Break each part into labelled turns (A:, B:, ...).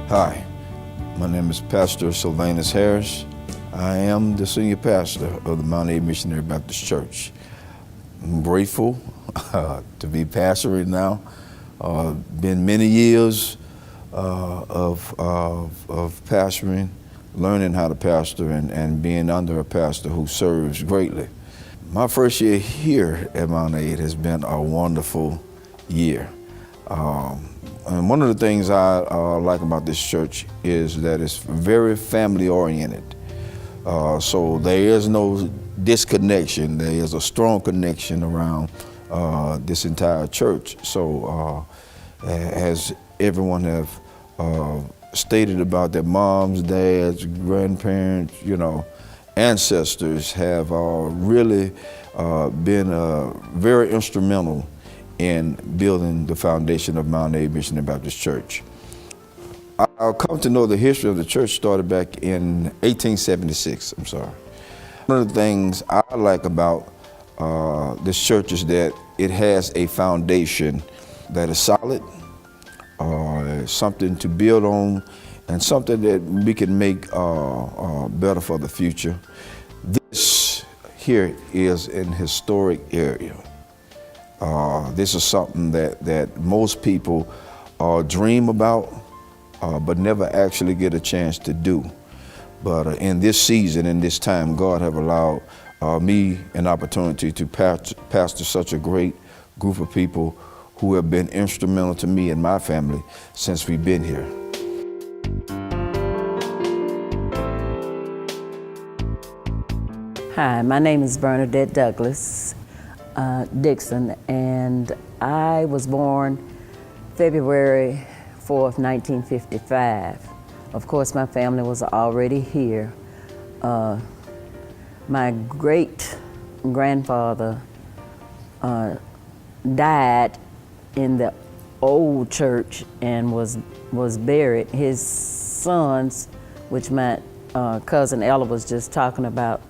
A: Hi, my name is Pastor Sylvanus Harris. I am the senior pastor of the Mambc Missionary Baptist Church. I'm grateful to be pastoring now. Been many years of pastoring, learning how to pastor and being under a pastor who serves greatly. My first year here at Mambc has been a wonderful year. And one of the things I like about this church is that it's very family oriented. So there is no disconnection. There is a strong connection around this entire church. So as everyone have stated about their moms, dads, grandparents, ancestors have really been very instrumental in building the foundation of Mambc Missionary Baptist Church. I'll come to know the history of the church started back in 1876, One of the things I like about this church is that it has a foundation that is solid, something to build on, and something that we can make better for the future. This here is an historic area. This is something that most people dream about, but never actually get a chance to do. But in this season, in this time, God have allowed me an opportunity to pastor such a great group of people who have been instrumental to me and my family since we've been here.
B: Hi, my name is Bernadette Douglas Dixon, and I was born February 4th, 1955. Of course, my family was already here. My great-grandfather died in the old church and was buried. His sons, which my cousin Ella was just talking about,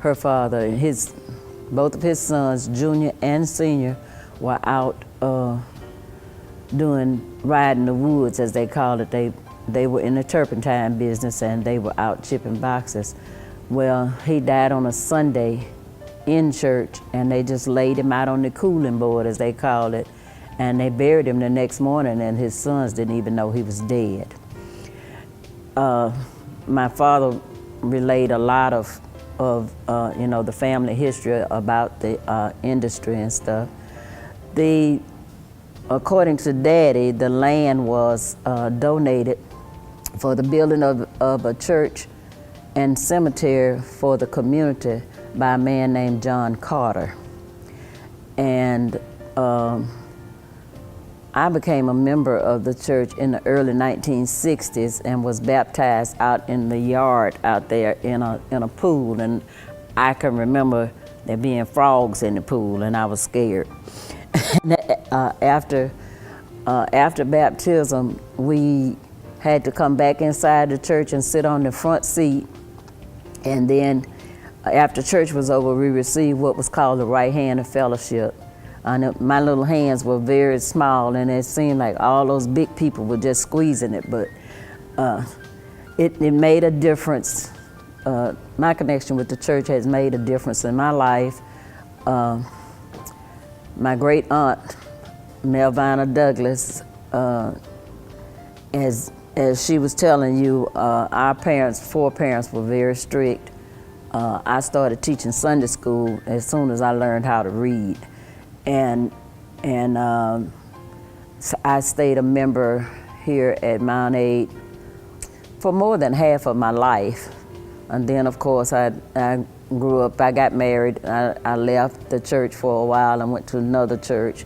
B: her father, both of his sons, junior and senior, were out riding the woods, as they called it. They were in the turpentine business, and they were out chipping boxes. Well, he died on a Sunday in church, and they just laid him out on the cooling board, as they called it, and they buried him the next morning, and his sons didn't even know he was dead. My father relayed a lot of the family history about the industry and stuff. According to Daddy, the land was donated for the building of a church and cemetery for the community by a man named John Carter. And I became a member of the church in the early 1960s and was baptized out in the yard out there in a pool. And I can remember there being frogs in the pool, and I was scared. After baptism, we had to come back inside the church and sit on the front seat. And then after church was over, we received what was called the right hand of fellowship. My little hands were very small, and it seemed like all those big people were just squeezing it, but it made a difference. My connection with the church has made a difference in my life. My great aunt, Melvina Douglas, as she was telling you, our four parents were very strict. I started teaching Sunday school as soon as I learned how to read. And so I stayed a member here at Mambc for more than half of my life. And then, of course, I grew up, I got married, I left the church for a while and went to another church,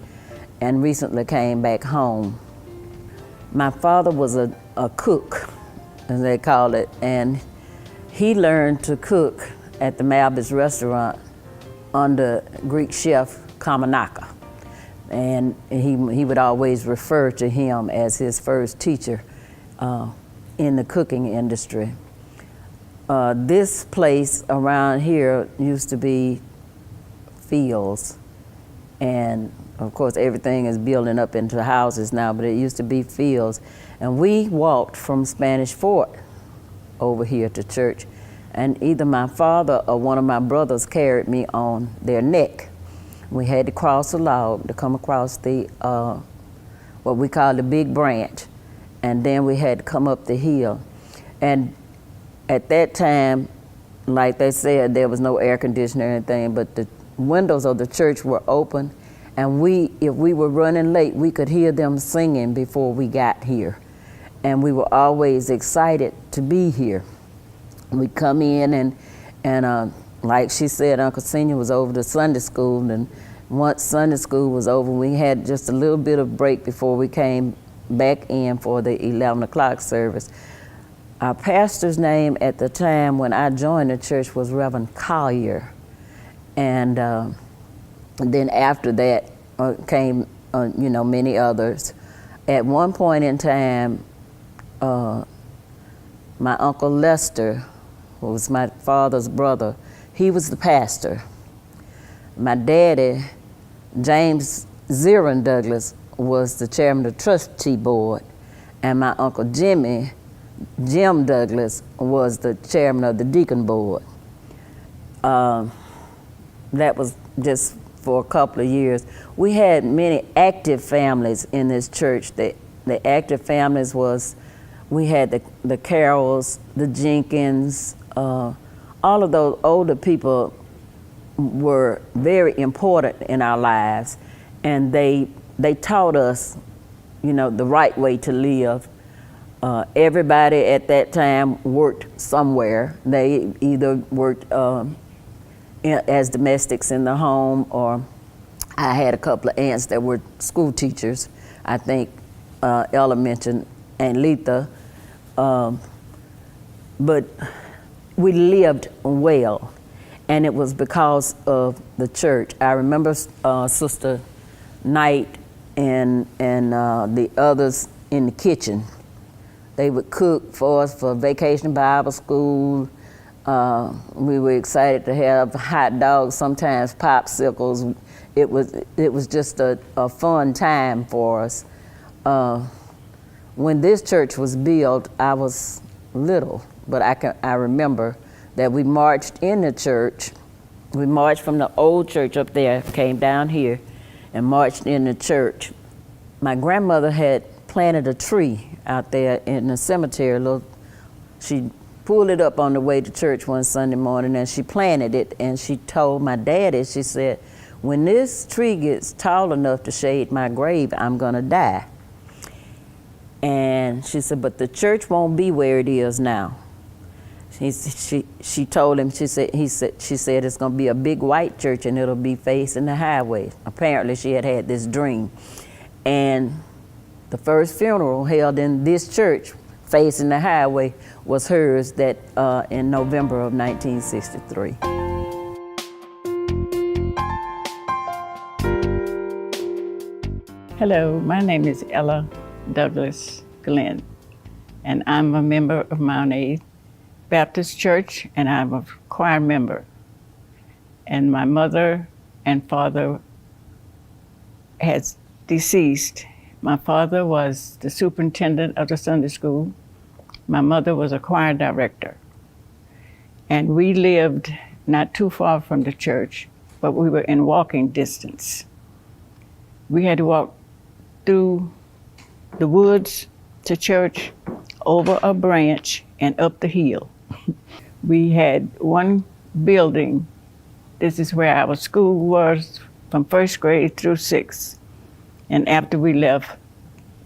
B: and recently came back home. My father was a cook, as they call it, and he learned to cook at the Mambc restaurant under Greek chef Kamanaka. And he would always refer to him as his first teacher in the cooking industry. This place around here used to be fields, and of course, everything is building up into houses now, but it used to be fields. And we walked from Spanish Fort over here to church, and either my father or one of my brothers carried me on their neck. We had to cross a log to come across the, what we call the big branch, and then we had to come up the hill. And at that time, like they said, there was no air conditioner or anything, but the windows of the church were open, and if we were running late, we could hear them singing before we got here. And we were always excited to be here. We'd come in and like she said, Uncle Senior was over to Sunday school, and once Sunday school was over, we had just a little bit of break before we came back in for the 11 o'clock service. Our pastor's name at the time when I joined the church was Reverend Collier. And then after that came, many others. At one point in time, my Uncle Lester, who was my father's brother, he was the pastor. My daddy, James Zirin Douglas, was the chairman of the trustee board. And my Uncle Jim Douglas, was the chairman of the deacon board. That was just for a couple of years. We had many active families in this church. The active families was, we had the Carrolls, the Jenkins, all of those older people were very important in our lives, and they taught us, the right way to live. Everybody at that time worked somewhere. They either worked as domestics in the home, or I had a couple of aunts that were school teachers. I think Ella mentioned Aunt Letha. But we lived well, and it was because of the church. I remember Sister Knight and the others in the kitchen. They would cook for us for Vacation Bible School. We were excited to have hot dogs, sometimes popsicles. It was just a fun time for us. When this church was built, I was little, but I remember that we marched in the church. We marched from the old church up there, came down here, and marched in the church. My grandmother had planted a tree out there in the cemetery. She pulled it up on the way to church one Sunday morning, and she planted it, and she told my daddy, she said, when this tree gets tall enough to shade my grave, I'm gonna die. And she said, but the church won't be where it is now. She told him, she said it's gonna be a big white church and it'll be facing the highway. Apparently she had this dream. And the first funeral held in this church facing the highway was hers that in November of 1963.
C: Hello, my name is Ella Douglas Glenn, and I'm a member of Mambc Baptist Church, and I'm a choir member. And my mother and father has deceased. My father was the superintendent of the Sunday school. My mother was a choir director. And we lived not too far from the church, but we were in walking distance. We had to walk through the woods to church, over a branch, and up the hill. We had one building. This is where our school was from first grade through sixth. And after we left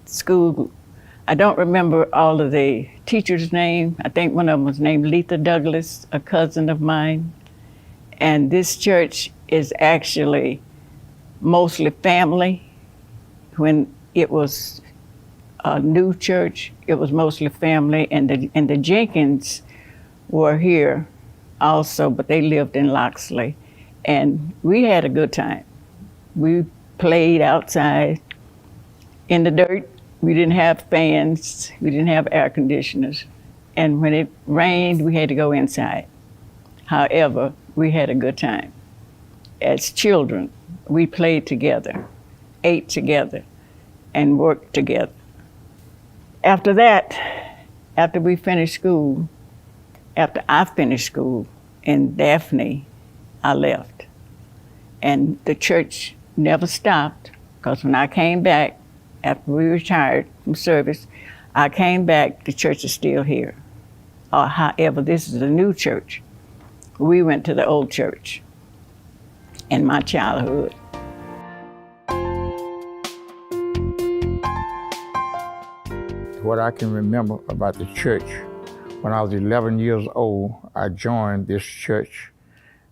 C: school, I don't remember all of the teachers' names. I think one of them was named Letha Douglas, a cousin of mine. And this church is actually mostly family. When it was a new church, it was mostly family, and the Jenkins were here also, but they lived in Loxley. And we had a good time. We played outside in the dirt. We didn't have fans, we didn't have air conditioners. And when it rained, we had to go inside. However, we had a good time. As children, we played together. ate together and worked together. After that, after we finished school, after I finished school in Daphne, I left. And the church never stopped, because when I came back, after we retired from service, I came back, the church is still here. However, this is a new church. We went to the old church in my childhood.
D: What I can remember about the church, when I was 11 years old, I joined this church,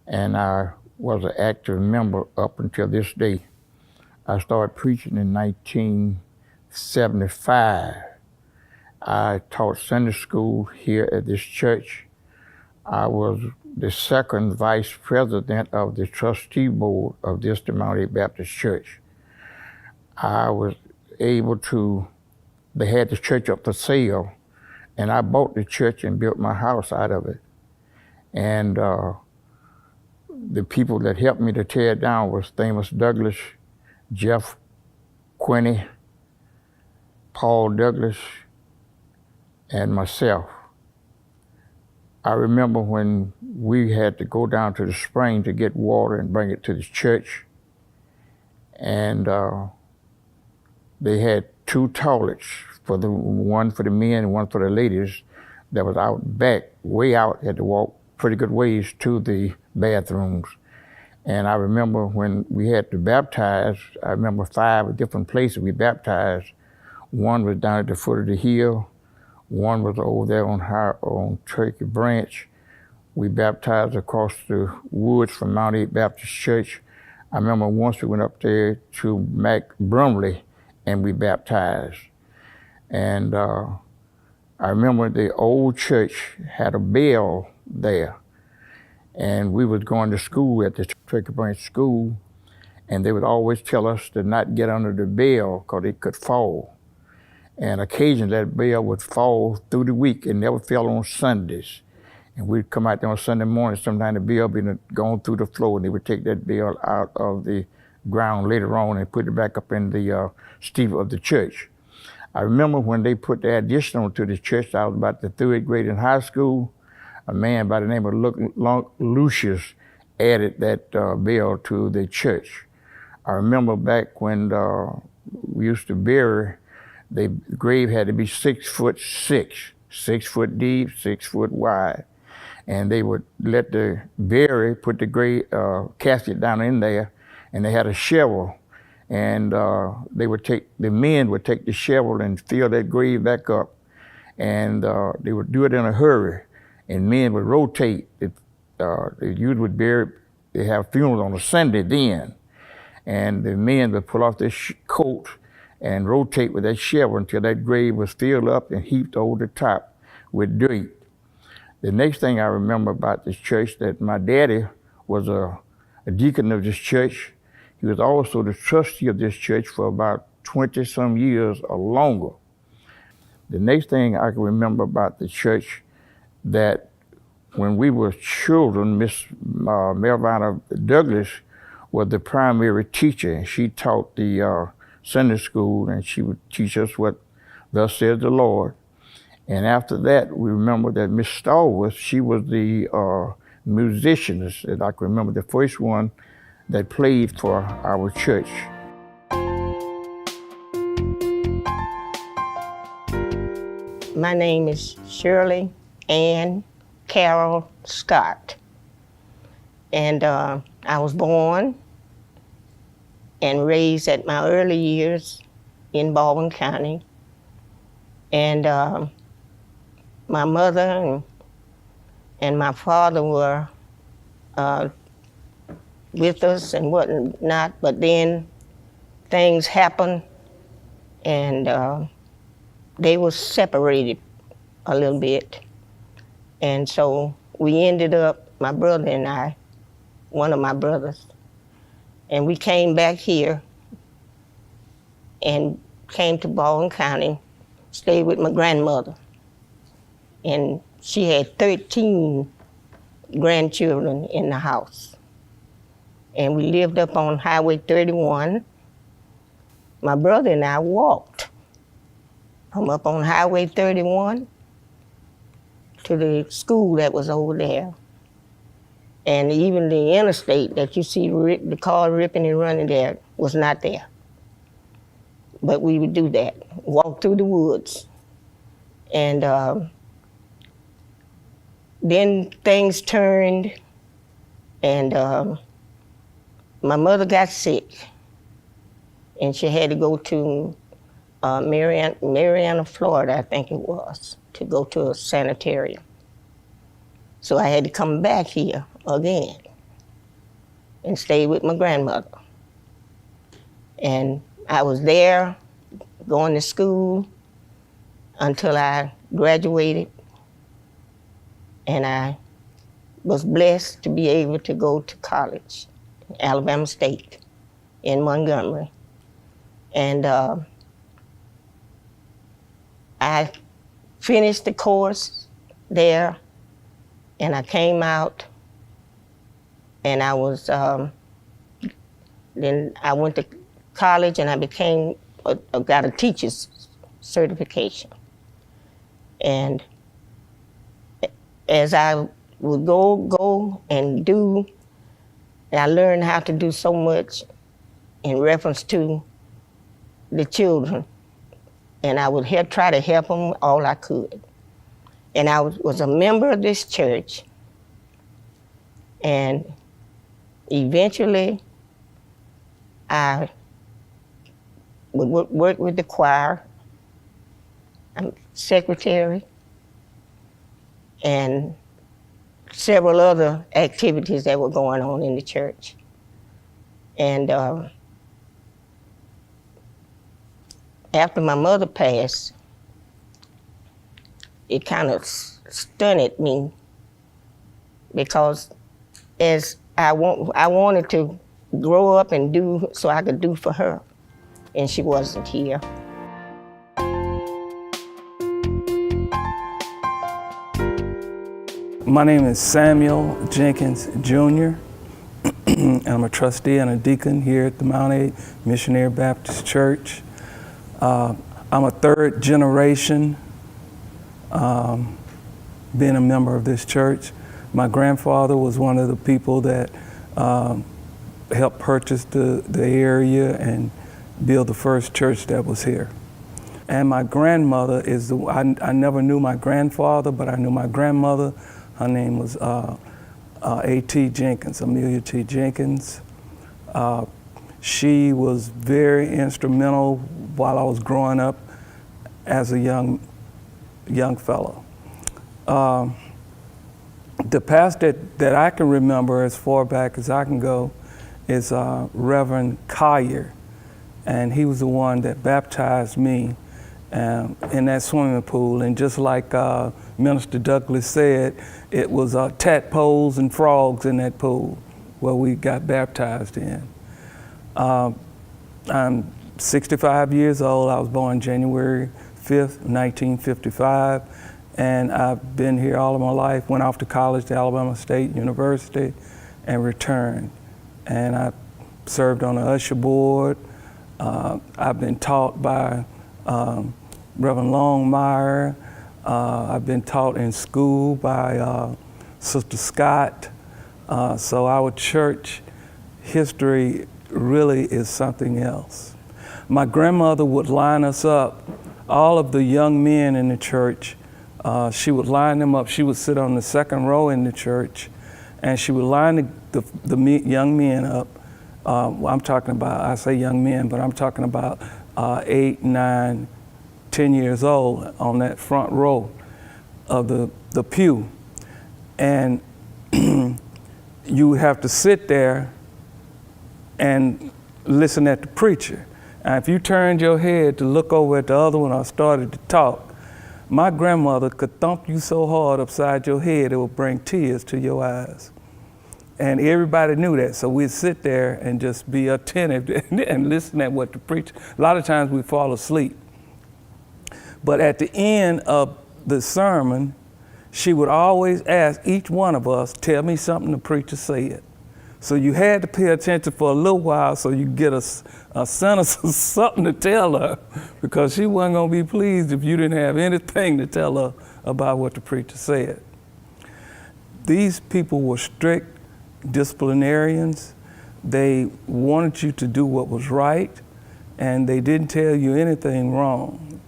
D: and I was an active member up until this day. I started preaching in 1975. I taught Sunday school here at this church. I was the second vice president of the trustee board of this Mambc Baptist Church. I was able to, they had the church up for sale, and I bought the church and built my house out of it. And the people that helped me to tear it down was Amos Douglas, Jeff Quinney, Paul Douglas, and myself. I remember when we had to go down to the spring to get water and bring it to the church, and they had two toilets, one for the men and one for the ladies, that was out back, way out, had to walk pretty good ways to the bathrooms. And I remember when we had to baptize, I remember 5 different places we baptized. One was down at the foot of the hill, one was over there on Turkey Branch. We baptized across the woods from Mambc Baptist Church. I remember once we went up there to Mac Brumley and we baptized. And I remember the old church had a bell there, and we was going to school at the Turkey Branch School, and they would always tell us to not get under the bell because it could fall. And occasionally that bell would fall through the week. It never fell on Sundays. And we'd come out there on Sunday morning, sometimes the bell would be going through the floor, and they would take that bell out of the ground later on and put it back up in the steeple of the church. I remember when they put the addition onto the church, I was about the 3rd grade in high school. A man by the name of Lucius added that bell to the church. I remember back when we used to bury, the grave had to be 6'6", 6 foot deep, 6 foot wide. And they would let the bury, put the grave casket down in there, and they had a shovel. And the men would take the shovel and fill that grave back up. And they would do it in a hurry. And men would rotate. The youth would bury, they have funerals on a Sunday then. And the men would pull off their coat and rotate with that shovel until that grave was filled up and heaped over the top with dirt. The next thing I remember about this church, that my daddy was a deacon of this church. He was also the trustee of this church for about 20-some years or longer. The next thing I can remember about the church, that when we were children, Miss Melvina Douglas was the primary teacher, and she taught the Sunday school, and she would teach us what thus says the Lord. And after that, we remember that Miss Stallworth, she was the musicianist, and I can remember the first one that played for our church.
E: My name is Shirley Ann Carol Scott, and I was born and raised at my early years in Baldwin County. And my mother and my father were with us and whatnot, but then things happened, and they were separated a little bit. And so we ended up, my brother and I, one of my brothers, and we came back here and came to Baldwin County, stayed with my grandmother. And she had 13 grandchildren in the house. And we lived up on Highway 31. my brother and I walked from up on Highway 31 to the school that was over there. And even the interstate that you see the car ripping and running there was not there. But we would do that, walk through the woods. And then things turned, and my mother got sick, and she had to go to Marianna, Florida, I think it was, to go to a sanitarium. So I had to come back here again and stay with my grandmother. And I was there going to school until I graduated, and I was blessed to be able to go to college, Alabama State in Montgomery. And I finished the course there, and I came out, and I was, then I went to college, and I got a teacher's certification. And as I would go and do, and I learned how to do so much in reference to the children, and I would try to help them all I could. And I was a member of this church, and eventually I would work with the choir. I'm secretary, and several other activities that were going on in the church. And after my mother passed, it kind of stunned me, because as I wanted to grow up and do so I could do for her, and she wasn't here.
F: My name is Samuel Jenkins Jr. and I'm a trustee and a deacon here at the Mount A Missionary Baptist Church. I'm a third generation being a member of this church. My grandfather was one of the people that helped purchase the area and build the first church that was here. And my grandmother is I never knew my grandfather, but I knew my grandmother. Her name was A.T. Jenkins, Amelia T. Jenkins. She was very instrumental while I was growing up as a young fellow. The pastor that I can remember as far back as I can go is Reverend Collier, and he was the one that baptized me in that swimming pool. And just like Minister Douglas said, it was tadpoles and frogs in that pool where we got baptized in. I'm 65 years old. I was born January 5th, 1955, and I've been here all of my life. Went off to college to Alabama State University and returned. And I served on the usher board. I've been taught by Reverend Longmire. I've been taught in school by Sister Scott. So our church history really is something else. My grandmother would line us up, all of the young men in the church. She would line them up. She would sit on the second row in the church, and she would line the young men up. I'm talking about, I say young men, but I'm talking about 8, 9, 10 years old on that front row of the pew. And you have to sit there and listen at the preacher. And if you turned your head to look over at the other one or started to talk, my grandmother could thump you so hard upside your head it would bring tears to your eyes. And everybody knew that, so we'd sit there and just be attentive and listen at what the preacher. A lot of times we'd fall asleep. But at the end of the sermon, she would always ask each one of us, tell me something the preacher said. So you had to pay attention for a little while so you get a sentence or something to tell her, because she wasn't going to be pleased if you didn't have anything to tell her about what the preacher said. These people were strict disciplinarians. They wanted you to do what was right, and they didn't tell you anything wrong.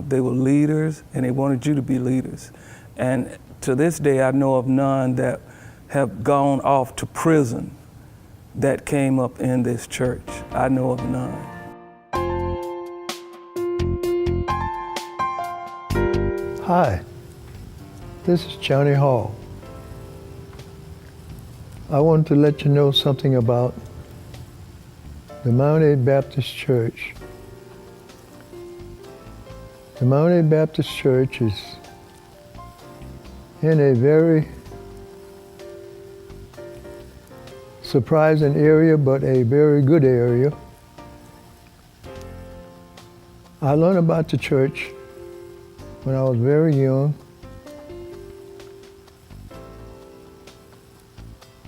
F: They were leaders, and they wanted you to be leaders. And to this day, I know of none that have gone off to prison that came up in this church. I know of none.
G: Hi, this is Johnny Hall. I wanted to let you know something about the Mount A Baptist Church. The Mount A Baptist Church is in a very surprising area, but a very good area. I learned about the church when I was very young.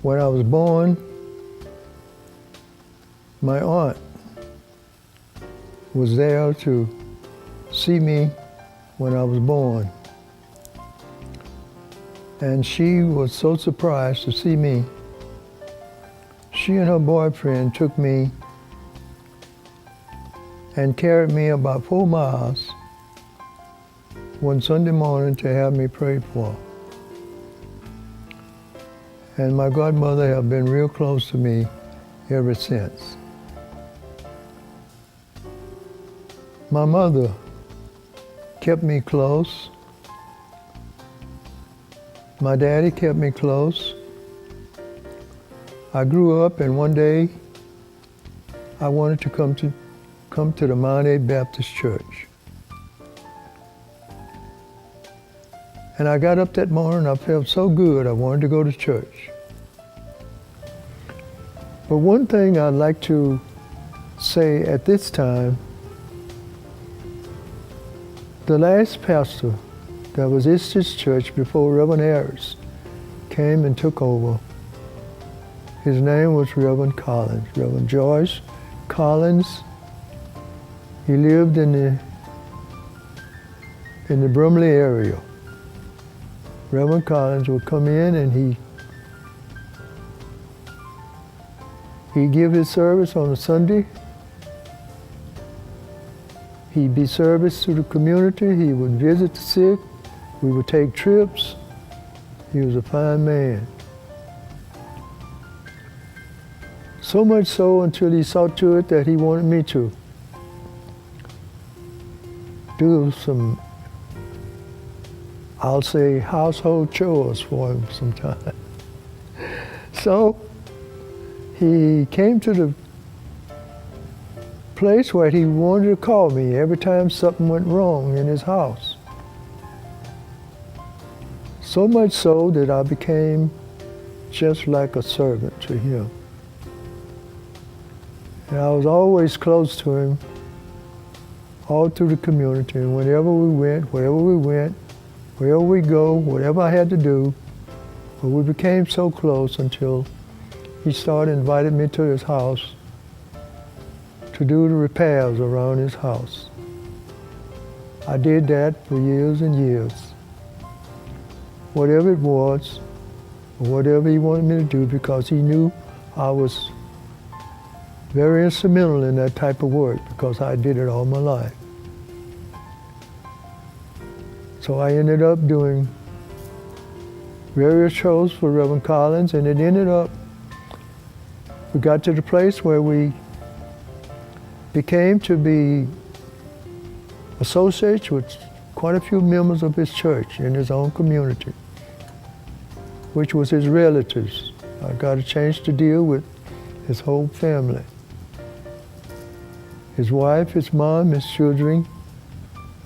G: When I was born, my aunt was there to see me when I was born. And she was so surprised to see me. She and her boyfriend took me and carried me about 4 miles one Sunday morning to have me prayed for. And my godmother have been real close to me ever since. My mother kept me close. My daddy kept me close. I grew up, and one day I wanted to come to the Mount A Baptist Church. And I got up that morning, I felt so good, I wanted to go to church. But one thing I'd like to say at this time, the last pastor that was in this church before Reverend Harris came and took over, his name was Reverend Collins, Reverend George Collins. He lived in the Brumley area. Reverend Collins would come in and he'd give his service on a Sunday. He'd be service to the community. He would visit the sick. We would take trips. He was a fine man. So much so until he saw to it that he wanted me to do some, I'll say, household chores for him sometime. So he came to the place where he wanted to call me every time something went wrong in his house. So much so that I became just like a servant to him. And I was always close to him, all through the community. And wherever we went, wherever we go, whatever I had to do, but we became so close until he started inviting me to his house to do the repairs around his house. I did that for years and years. Whatever it was, or whatever he wanted me to do, because he knew I was very instrumental in that type of work, because I did it all my life. So I ended up doing various shows for Reverend Collins, and it ended up, we got to the place where we became to be associates with quite a few members of his church in his own community, which was his relatives. I got a chance to deal with his whole family. His wife, his mom, his children,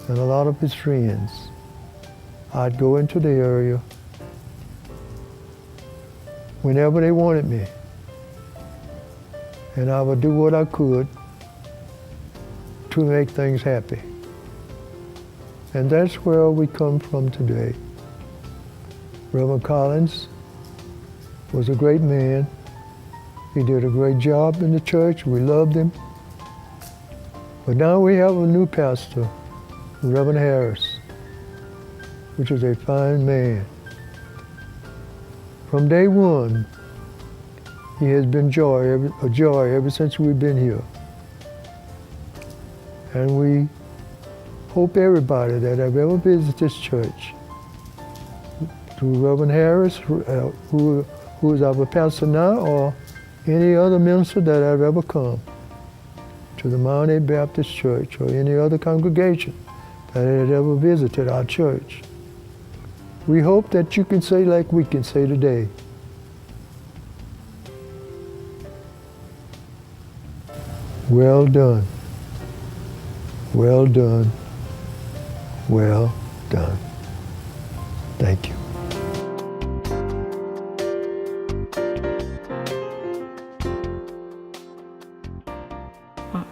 G: and a lot of his friends. I'd go into the area whenever they wanted me, and I would do what I could to make things happy. And that's where we come from today. Reverend Collins was a great man. He did a great job in the church. We loved him. But now we have a new pastor, Reverend Harris, which is a fine man. From day one, he has been a joy ever since we've been here. And we hope everybody that have ever visited this church, through Reverend Harris, who is our pastor now, or any other minister that have ever come to the Mount A Baptist Church or any other congregation that had ever visited our church. We hope that you can say like we can say today. Well done. Well done. Well done. Thank you.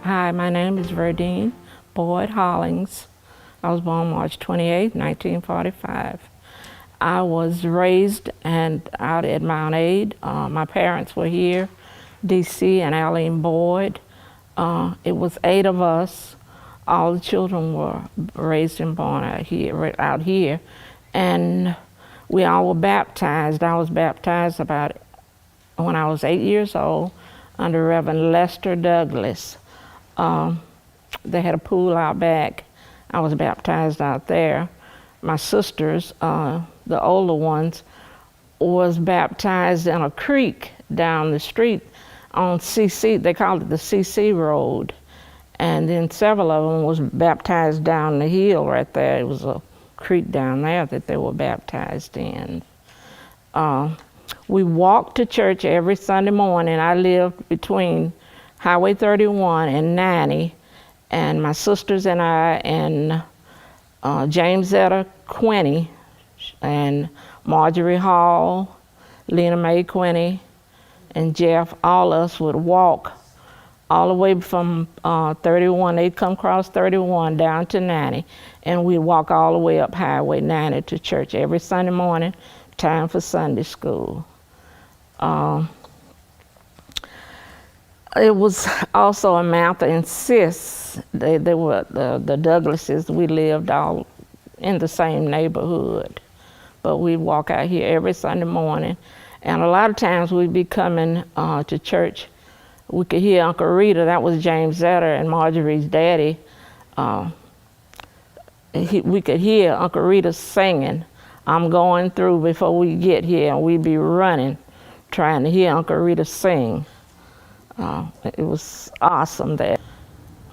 H: Hi, my name is Verdine Boyd Hollings. I was born March 28, 1945. I was raised out at Mount Aid. My parents were here, D.C. and Arlene Boyd. It was 8 of us. All the children were raised and born out here. And we all were baptized. I was baptized when I was 8 years old under Reverend Lester Douglas. They had a pool out back. I was baptized out there. My sisters, the older ones, was baptized in a creek down the street on CC. They called it the CC Road. And then several of them was baptized down the hill right there. It was a creek down there that they were baptized in. We walked to church every Sunday morning. I lived between Highway 31 and 90, and my sisters and I and James Zetta Quinney and Marjorie Hall, Lena Mae Quinney, and Jeff, all of us would walk all the way from 31. They'd come across 31 down to 90, and we'd walk all the way up Highway 90 to church every Sunday morning, time for Sunday school. It was also a Mount and Sis. They were the Douglases. We lived all in the same neighborhood, but we'd walk out here every Sunday morning, and a lot of times we'd be coming to church. We could hear Uncle Rita, that was James Zetter and Marjorie's daddy. We could hear Uncle Rita singing, "I'm going through" before we get here, and we'd be running, trying to hear Uncle Rita sing. It was awesome there.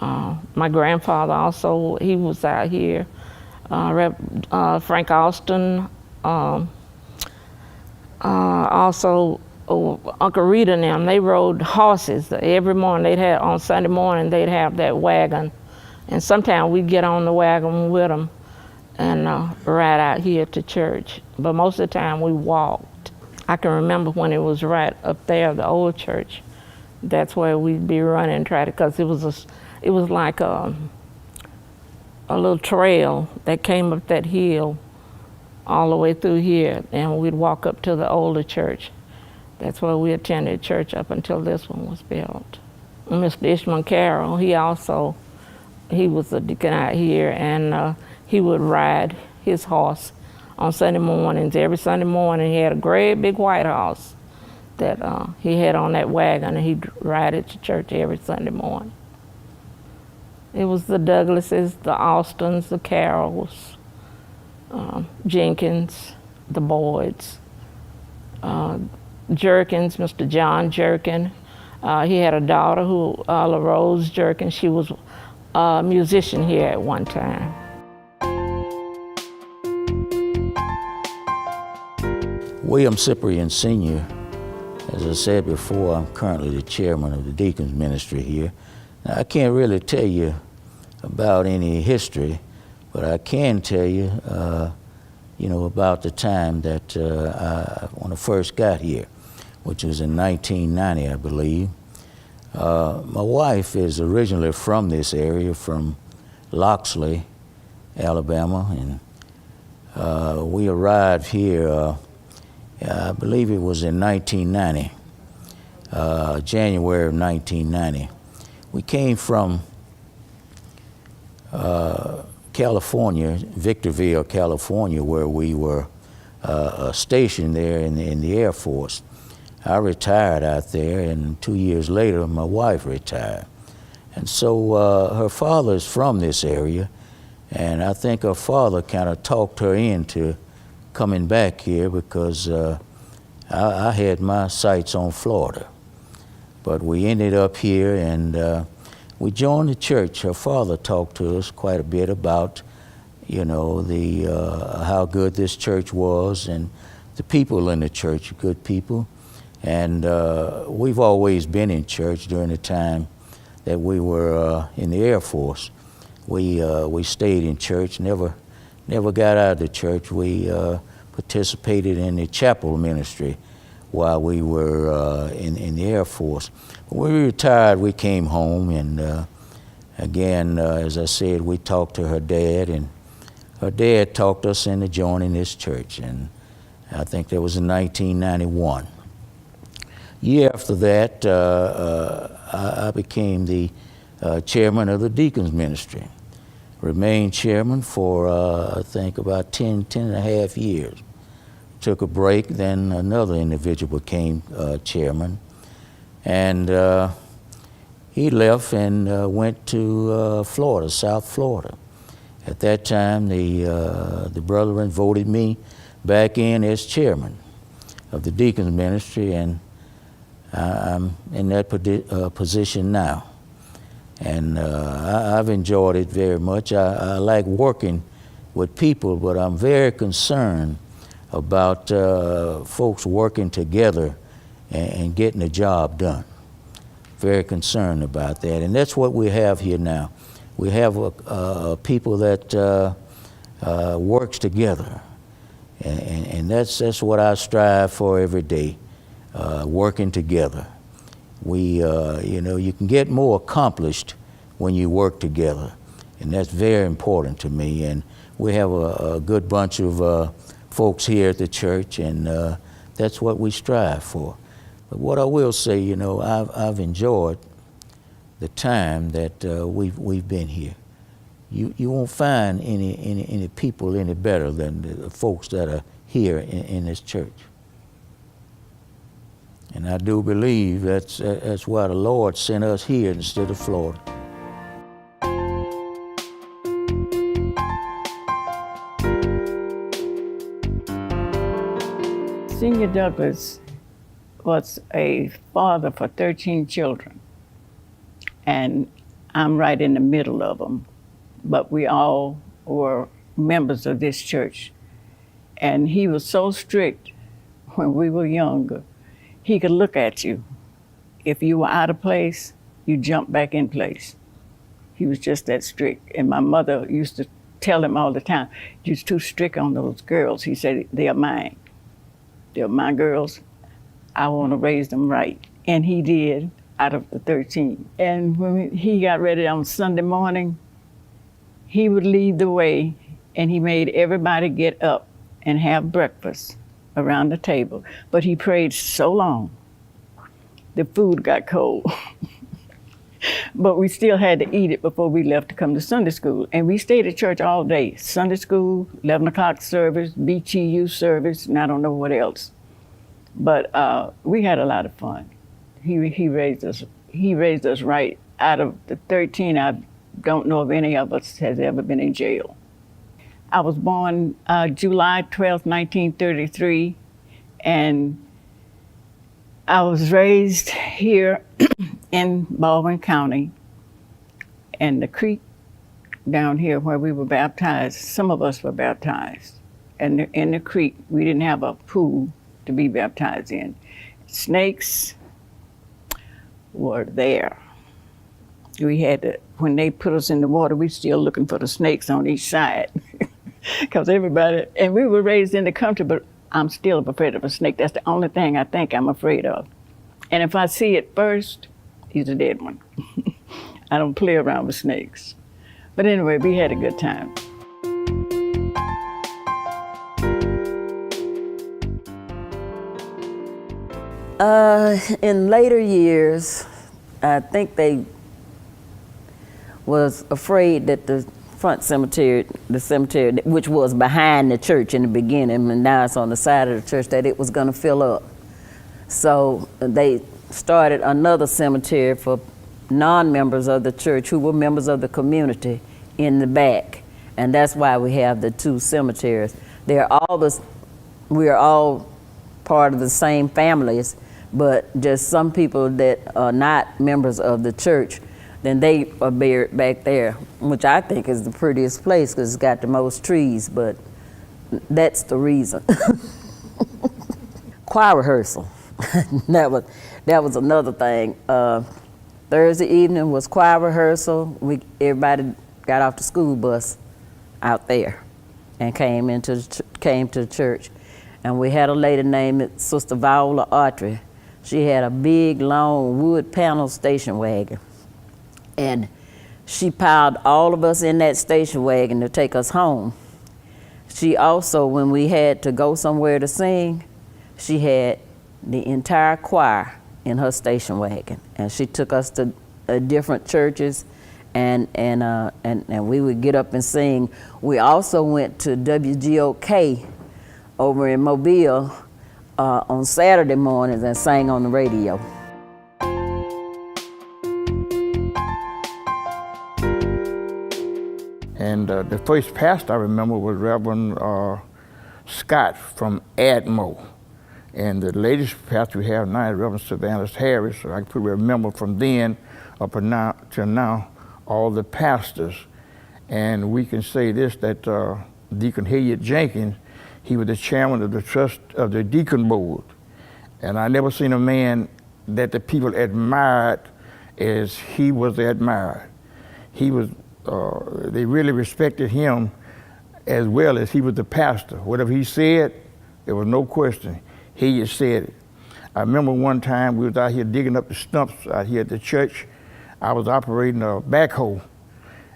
H: My grandfather also, he was out here. Frank Austin, also Uncle Rita and them, they rode horses. Every morning on Sunday morning, they'd have that wagon. And sometimes we'd get on the wagon with them and ride out here to church. But most of the time we walked. I can remember when it was right up there, the old church. That's where we'd be running, because it was like a little trail that came up that hill all the way through here, and we'd walk up to the older church. That's where we attended church up until this one was built. Mr. Ishmael Carroll, he was a deacon out here, and he would ride his horse on Sunday mornings. Every Sunday morning he had a great big white horse that he had on that wagon, and he'd ride it to church every Sunday morning. It was the Douglases, the Austins, the Carrolls, Jenkins, the Boyds, Jerkins, Mr. John Jerkin. He had a daughter, LaRose Jerkin. She was a musician here at one time.
I: William Cyprian Sr., as I said before, I'm currently the chairman of the Deacons Ministry here. Now, I can't really tell you about any history, but I can tell you, about the time that when I first got here, which was in 1990, I believe. My wife is originally from this area, from Loxley, Alabama, and we arrived here, I believe it was in 1990. January of 1990. We came from California, Victorville, California, where we were stationed there in the Air Force. I retired out there, and 2 years later, my wife retired. And so her father is from this area, and I think her father kind of talked her into coming back here because I had my sights on Florida. But we ended up here, and we joined the church. Her father talked to us quite a bit about, you know, how good this church was, and the people in the church, good people. And we've always been in church during the time that we were in the Air Force. We stayed in church, never got out of the church. We participated in the chapel ministry while we were in the Air Force. When we retired, we came home, and again, as I said, we talked to her dad, and her dad talked us into joining this church, and I think that was in 1991. Year after that, I became the chairman of the deacons ministry. Remained chairman for, I think, about 10 and a half years. Took a break, then another individual became chairman. And he left and went to Florida, South Florida. At that time, the brethren voted me back in as chairman of the deacons ministry, and I'm in that position now. And I've enjoyed it very much. I like working with people, but I'm very concerned about folks working together and getting the job done. Very concerned about that. And that's what we have here now. We have people that works together. And that's what I strive for every day. Working together. You know, you can get more accomplished when you work together, and that's very important to me. And we have a good bunch of folks here at the church, and that's what we strive for. But what I will say, you know, I've enjoyed the time that we've been here. You won't find any people any better than the folks that are here in this church. And I do believe that's why the Lord sent us here instead of Florida.
C: Senior Douglas was a father for 13 children, and I'm right in the middle of them. But we all were members of this church. And he was so strict when we were younger. He could look at you. If you were out of place, you jumped back in place. He was just that strict. And my mother used to tell him all the time, "You're too strict on those girls." He said, "They are mine. They're my girls. I want to raise them right." And he did, out of the 13. And when he got ready on Sunday morning, he would lead the way, and he made everybody get up and have breakfast around the table. But he prayed so long, the food got cold. But we still had to eat it before we left to come to Sunday school. And we stayed at church all day. Sunday school, 11 o'clock service, BTU service, and I don't know what else. But we had a lot of fun. He raised us right. Out of the 13, I don't know if any of us has ever been in jail. I was born July 12th, 1933, and I was raised here in Baldwin County, and the creek down here where we were baptized, some of us were baptized. And in the creek, we didn't have a pool to be baptized in. Snakes were there. We had to, when they put us in the water, we still looking for the snakes on each side. Because everybody, and we were raised in the country, but I'm still afraid of a snake. That's the only thing I think I'm afraid of. And if I see it first, he's a dead one. I don't play around with snakes. But anyway, we had a good time.
B: In later years, I think they was afraid that the front cemetery, the cemetery which was behind the church in the beginning, and now it's on the side of the church, that it was going to fill up. So they started another cemetery for non-members of the church who were members of the community in the back, and that's why we have the two cemeteries. We are all part of the same families, but just some people that are not members of the church, then they are buried back there, which I think is the prettiest place because it's got the most trees, but that's the reason. Choir rehearsal, that was another thing. Thursday evening was choir rehearsal. Everybody got off the school bus out there and came to the church. And we had a lady named Sister Viola Autry. She had a big, long wood panel station wagon. And she piled all of us in that station wagon to take us home. She also, when we had to go somewhere to sing, she had the entire choir in her station wagon. And she took us to different churches, and we would get up and sing. We also went to WGOK over in Mobile on Saturday mornings and sang on the radio.
D: And the first pastor I remember was Reverend Scott from Admo. And the latest pastor we have now is Reverend Sylvanus Harris. So I can remember from then up till now all the pastors. And we can say this, that Deacon Hilliard Jenkins, he was the chairman of the trust of the deacon board. And I never seen a man that the people admired as he was admired. He was, they really respected him as well as he was the pastor. Whatever he said, there was no question. He just said it. I remember one time we was out here digging up the stumps out here at the church. I was operating a backhoe,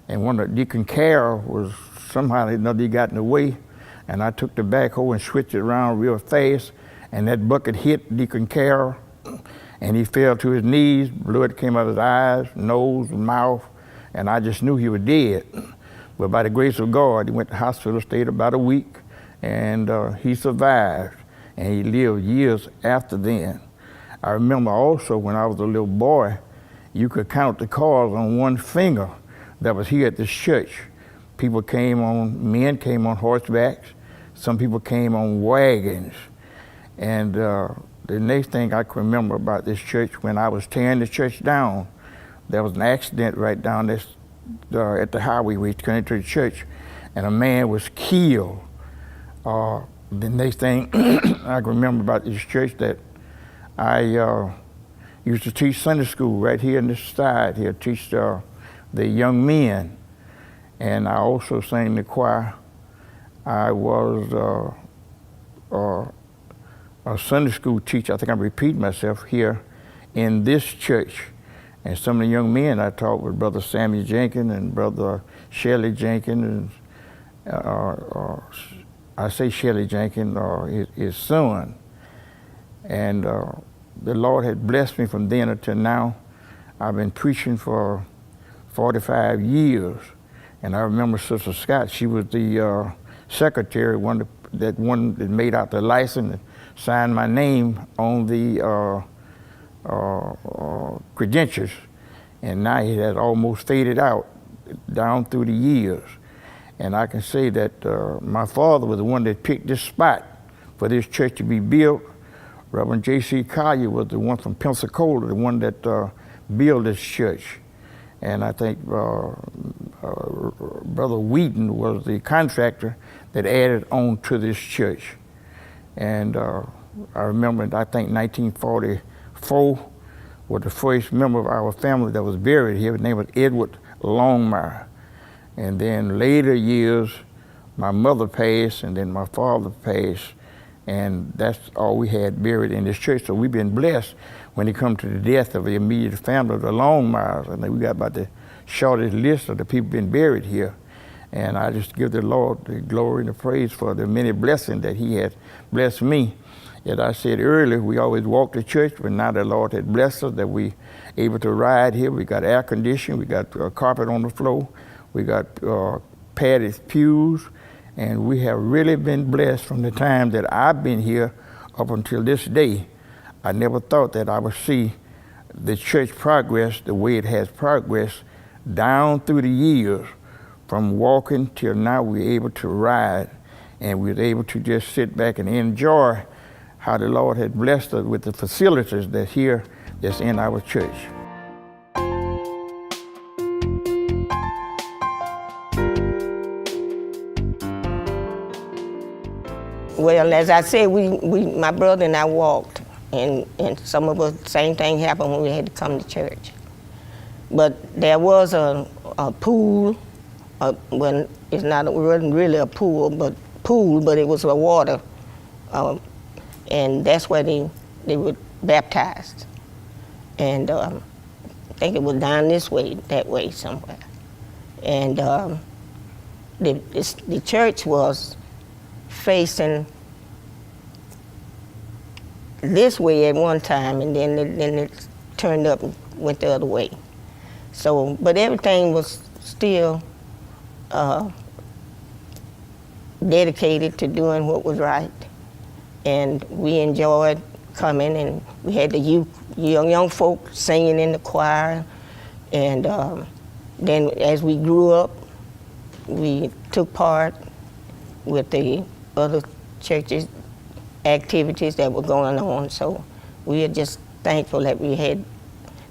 D: and one of Deacon Carroll was somehow or another, he got in the way, and I took the backhoe and switched it around real fast, and that bucket hit Deacon Carroll, and he fell to his knees. Blood came out of his eyes, nose, mouth, and I just knew he was dead. But by the grace of God, he went to the hospital, stayed about a week, and he survived, and he lived years after then. I remember also when I was a little boy, you could count the cars on one finger that was here at this church. Men came on horsebacks, some people came on wagons. And the next thing I can remember about this church, when I was tearing the church down, there was an accident right down this, at the highway where you came to the church, and a man was killed. The next thing I can remember about this church, that I used to teach Sunday school right here in this side here, teach the young men. And I also sang in the choir. I was a Sunday school teacher. I think I'm repeating myself here in this church. And some of the young men I taught with Brother Samuel Jenkins and Brother Shelley Jenkins, and I say Shelley Jenkins, his son. And the Lord had blessed me from then until now. I've been preaching for 45 years. And I remember Sister Scott, she was the secretary, that made out the license and signed my name on the credentials. And now it has almost faded out down through the years. And I can say that my father was the one that picked this spot for this church to be built. Reverend J.C. Collier was the one from Pensacola, the one that built this church. And I think Brother Wheaton was the contractor that added on to this church. And I remember, I think 1944 was the first member of our family that was buried here. His name was Edward Longmire. And then later years, my mother passed, and then my father passed. And that's all we had buried in this church. So we've been blessed when it comes to the death of the immediate family of the Longmires. I think we got about the shortest list of the people been buried here. And I just give the Lord the glory and the praise for the many blessings that he has blessed me. As I said earlier, we always walked to church, but now the Lord had blessed us that we able to ride here. We got air conditioning, we got carpet on the floor, we got padded pews, and we have really been blessed from the time that I've been here up until this day. I never thought that I would see the church progress the way it has progressed down through the years, from walking till now we're able to ride, and we're able to just sit back and enjoy how the Lord had blessed us with the facilities that's here, that's in our church.
E: Well, as I said, my brother and I walked, and some of us, same thing happened when we had to come to church. But there was a pool, when it wasn't really a pool, but it was a water, and that's where they were baptized. And I think it was down this way, that way somewhere. And the church was facing this way at one time, and then it turned up and went the other way. So, but everything was still dedicated to doing what was right, and we enjoyed coming, and we had the young folk singing in the choir, and then as we grew up, we took part with the other churches' activities that were going on. So we are just thankful that we had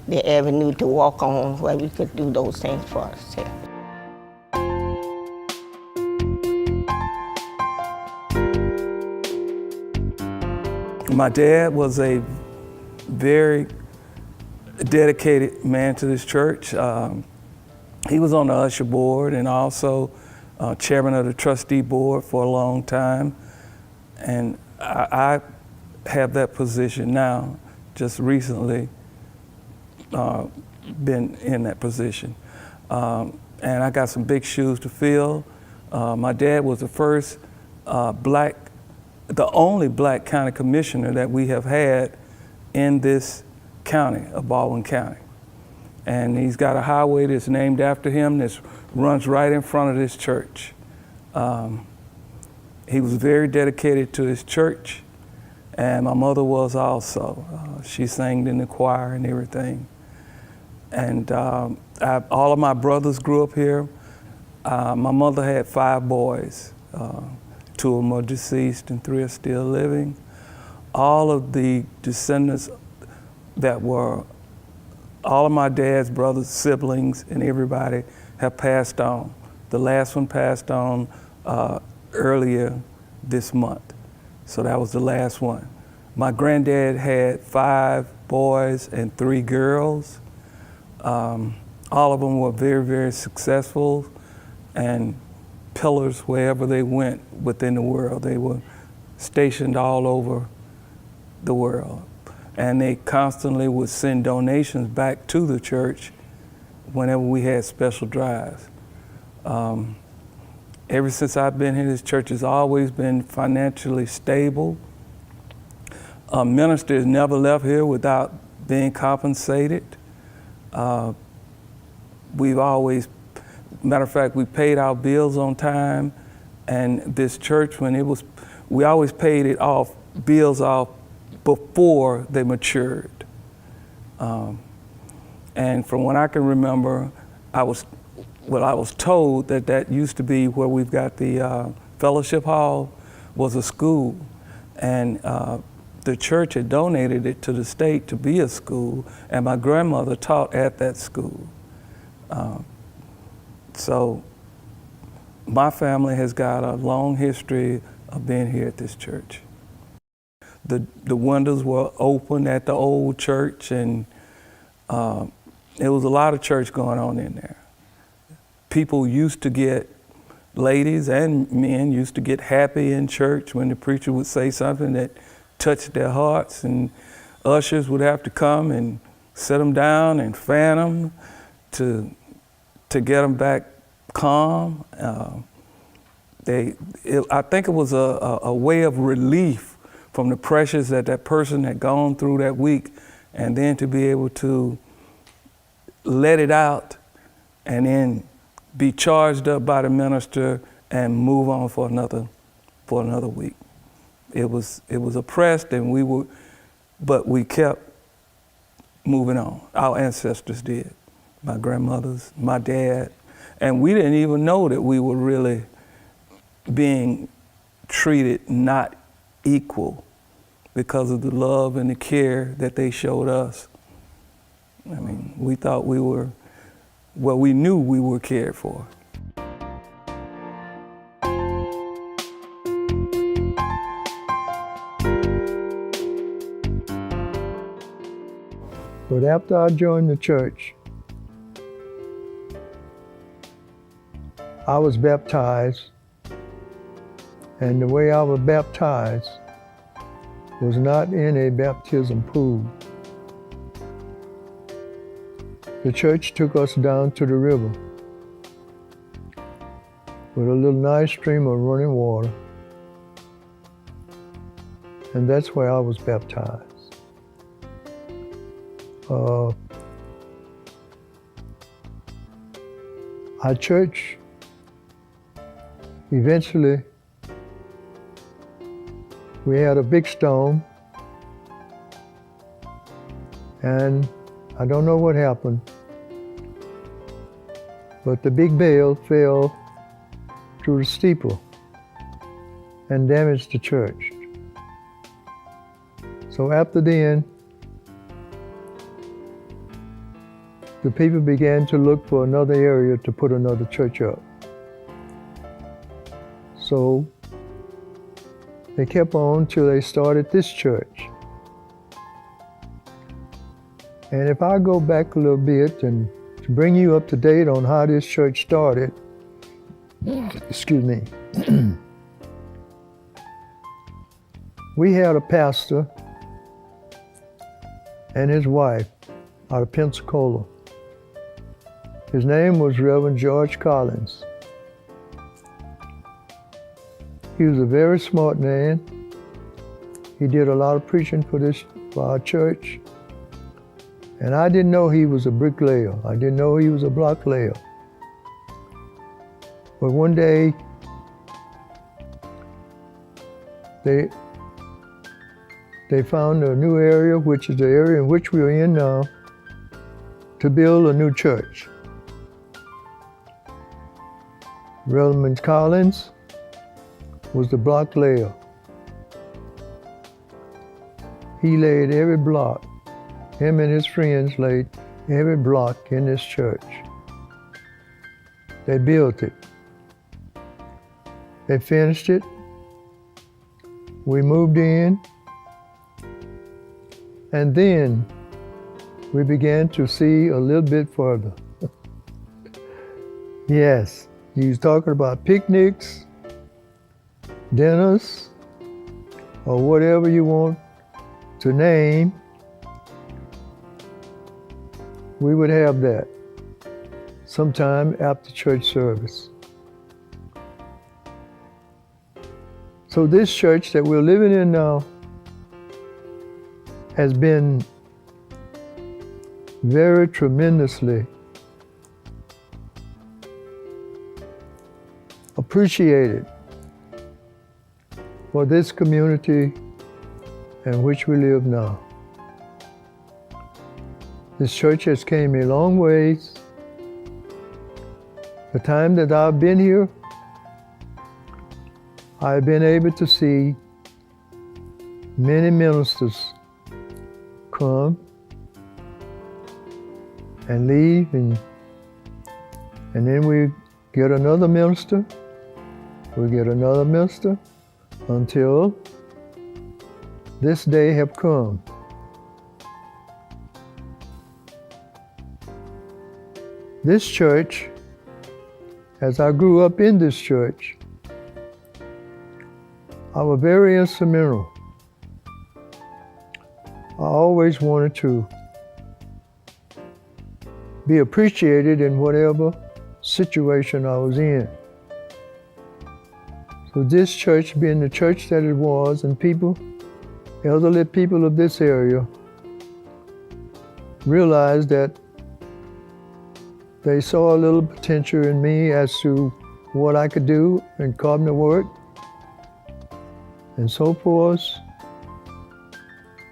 E: the avenue to walk on where we could do those things for ourselves.
F: My dad was a very dedicated man to this church. He was on the usher board and also chairman of the trustee board for a long time. And I have that position now, just recently been in that position. And I got some big shoes to fill. My dad was the first the only black county commissioner that we have had in this county of Baldwin County. And he's got a highway that's named after him that runs right in front of this church. He was very dedicated to his church, and my mother was also. She sang in the choir and everything. And all of my brothers grew up here. My mother had 5 boys. 2 of them are deceased and 3 are still living. All of the descendants that were, all of my dad's brothers, siblings, and everybody have passed on. The last one passed on earlier this month. So that was the last one. My granddad had 5 boys and 3 girls. All of them were very, very successful and pillars wherever they went within the world. They were stationed all over the world. And they constantly would send donations back to the church whenever we had special drives. Ever since I've been here, this church has always been financially stable. Ministers never left here without being compensated. We've always, matter of fact, we paid our bills on time, and this church, we always paid it off, bills off before they matured. And from what I can remember, I was told that used to be where we've got the fellowship hall was a school, and the church had donated it to the state to be a school, and my grandmother taught at that school. So my family has got a long history of being here at this church. The windows were open at the old church, and there was a lot of church going on in there. People used to get, ladies and men used to get happy in church when the preacher would say something that touched their hearts, and ushers would have to come and sit them down and fan them to get them back calm. I think it was a way of relief from the pressures that that person had gone through that week, and then to be able to let it out and then be charged up by the minister and move on for another week. It was oppressed, and but we kept moving on. Our ancestors did, my grandmothers, my dad, and we didn't even know that we were really being treated not equal because of the love and the care that they showed us. I mean, we thought we knew we were cared for.
G: But after I joined the church, I was baptized, and the way I was baptized was not in a baptism pool. The church took us down to the river with a little nice stream of running water, and that's where I was baptized. Our church eventually, we had a big storm, and I don't know what happened, but the big bale fell through the steeple and damaged the church. So after then, the people began to look for another area to put another church up. So they kept on till they started this church. And if I go back a little bit and to bring you up to date on how this church started, excuse me, we had a pastor and his wife out of Pensacola. His name was Reverend George Collins. He was a very smart man. He did a lot of preaching for our church. And I didn't know he was a bricklayer. I didn't know he was a block layer. But one day, they found a new area, which is the area in which we are in now, to build a new church. Reverend Collins was the block layer. He laid every block. Him and his friends laid every block in this church. They built it. They finished it. We moved in. And then we began to see a little bit further. Yes, he was talking about picnics, dinners, or whatever you want to name. We would have that sometime after church service. So this church that we're living in now has been very tremendously appreciated for this community in which we live now. This church has came a long ways. The time that I've been here, I've been able to see many ministers come and leave, and then we get another minister, until this day have come. This church, as I grew up in this church, I was very instrumental. I always wanted to be appreciated in whatever situation I was in. So this church, being the church that it was, and people elderly people of this area realized that they saw a little potential in me as to what I could do in carpenter work and so forth.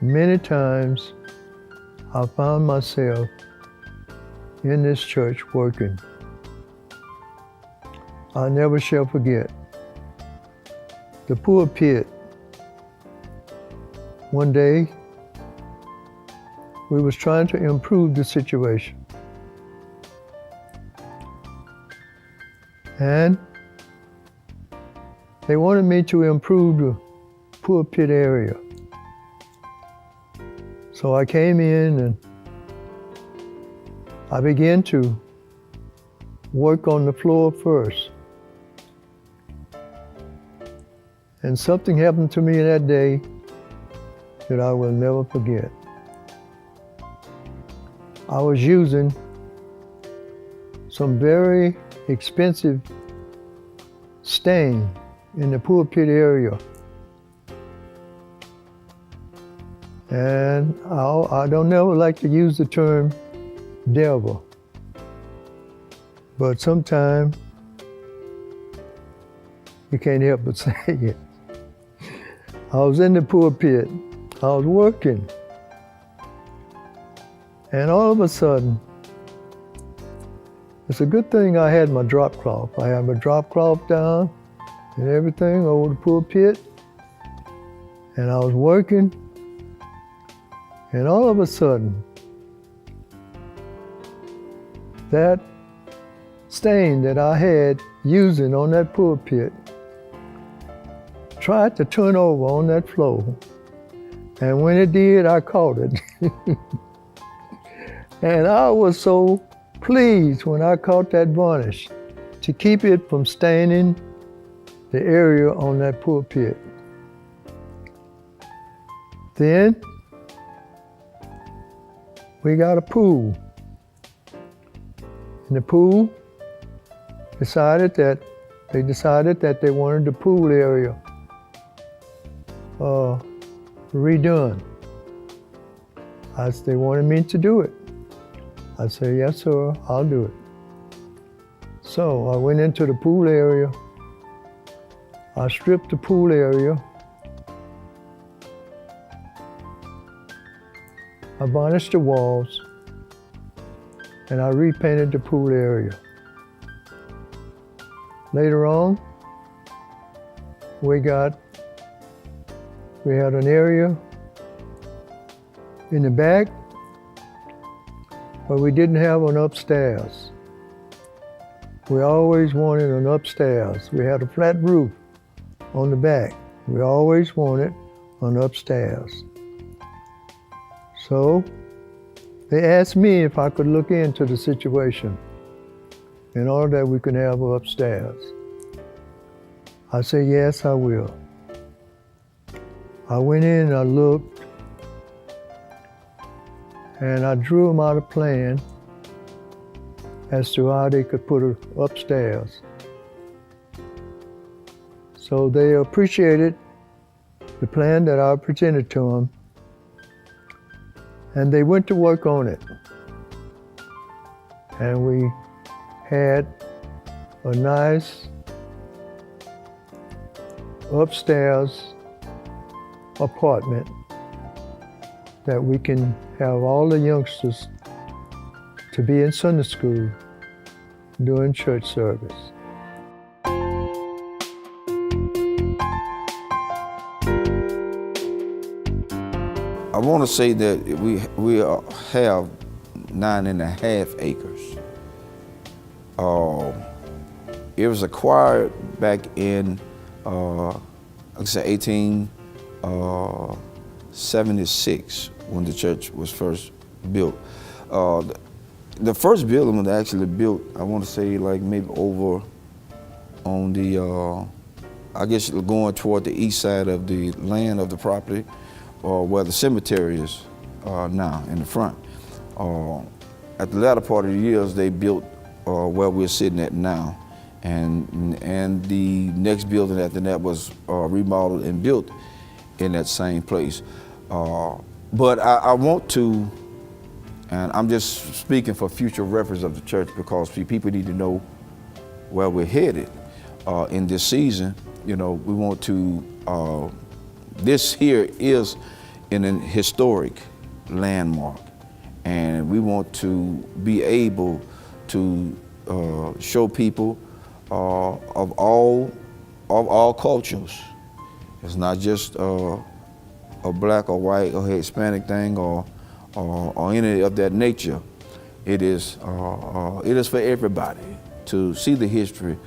G: Many times I found myself in this church working. I never shall forget the pulpit. One day, we was trying to improve the situation. And they wanted me to improve the pulpit area. So I came in and I began to work on the floor first. And something happened to me that day that I will never forget. I was using some very expensive stain in the pulpit area. And I don't never like to use the term devil, but sometimes you can't help but say it. I was in the pulpit, I was working, and all of a sudden, it's a good thing I had my drop cloth. I had my drop cloth down and everything over the pulpit, and I was working, and all of a sudden, that stain that I had using on that pulpit tried to turn over on that floor. And when it did, I caught it. And I was so pleased when I caught that varnish to keep it from staining the area on that pulpit. Then we got a pool. And the pool decided that they wanted the pool area redone. They wanted me to do it. I said, yes, sir, I'll do it. So I went into the pool area. I stripped the pool area. I varnished the walls, and I repainted the pool area. Later on, we had an area in the back where we didn't have an upstairs. We always wanted an upstairs. We had a flat roof on the back. We always wanted an upstairs. So they asked me if I could look into the situation in order that we could have an upstairs. I said, yes, I will. I went in and I looked, and I drew them out a plan as to how they could put it upstairs. So they appreciated the plan that I presented to them, and they went to work on it. And we had a nice upstairs apartment that we can have all the youngsters to be in Sunday school during church service.
A: I want to say that we have 9.5 acres. It was acquired back in, like I said, 1876 when the church was first built. The first building was actually built, I want to say, like maybe over on the, I guess going toward the east side of the land of the property, or where the cemetery is now in the front. At the latter part of the years, they built where we're sitting at now. And the next building after that was remodeled and built in that same place. But I want to, and I'm just speaking for future reference of the church, because people need to know where we're headed in this season. You know, we want to, this here is in an historic landmark, and we want to be able to show people of all cultures. It's not just a black or white or Hispanic thing or any of that nature. It is for everybody to see the history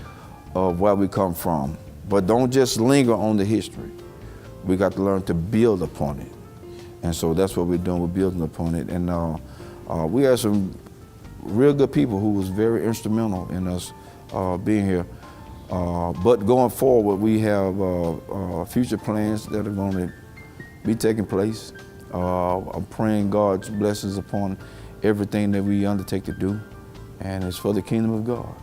A: of where we come from. But don't just linger on the history. We got to learn to build upon it. And so that's what we're doing, we're building upon it. And we had some real good people who was very instrumental in us being here. But going forward, we have future plans that are going to be taking place. I'm praying God's blessings upon everything that we undertake to do, and it's for the kingdom of God.